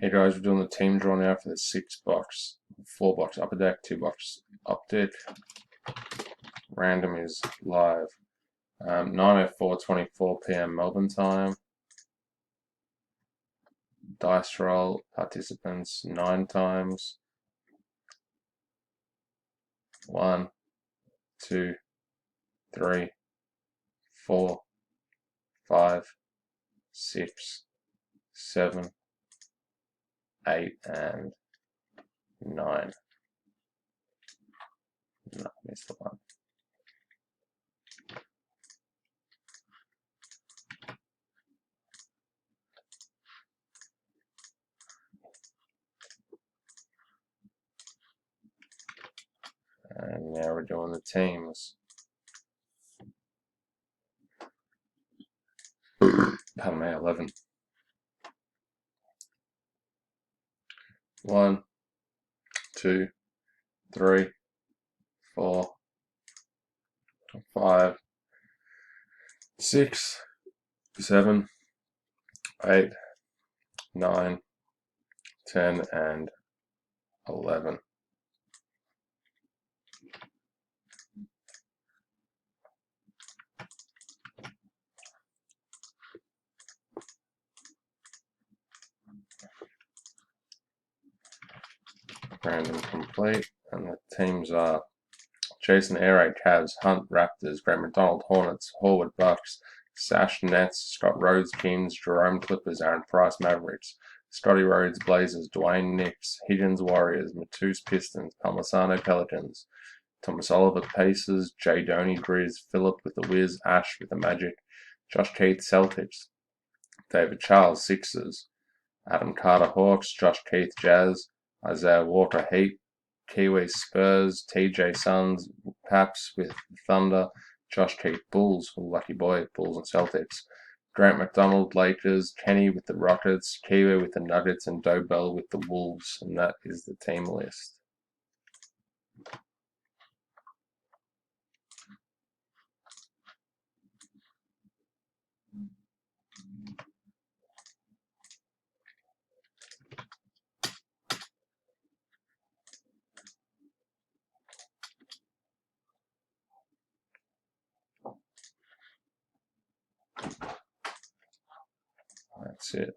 Hey guys, we're doing the team draw now for the 6 box, 4 box upper deck, 2 box optic. Random is live. 9:04:24 p.m. Melbourne time. Dice roll participants 9 times. 1, 2, 3, 4, 5, 6, 7, 8, and 9. No, missed the 1. And now we're doing the teams. Pardon me, 11. 1, 2, 3, 4, 5, 6, 7, 8, 9, 10, and 11. Random complete, and the teams are Jason Air Raid Cavs, Hunt Raptors, Grant McDonald Hornets, Horwood Bucks, Sash Nets, Scott Rhodes Kings, Jerome Clippers, Aaron Price Mavericks, Scotty Rhodes Blazers, Dwayne Knicks, Higgins Warriors, Matus Pistons, Palmisano Pelicans, Thomas Oliver Pacers, Jay Doney Grizz, Phillip with the Wiz, Ash with the Magic, Josh Keith Celtics, David Charles Sixers, Adam Carter Hawks, Josh Keith Jazz, Isaiah Walker Heat, Kiwi Spurs, TJ Suns, Paps with Thunder, Josh Keith Bulls, lucky boy, Bulls and Celtics, Grant McDonald Lakers, Kenny with the Rockets, Kiwi with the Nuggets, and Dobell with the Wolves, and that is the team list. That's it.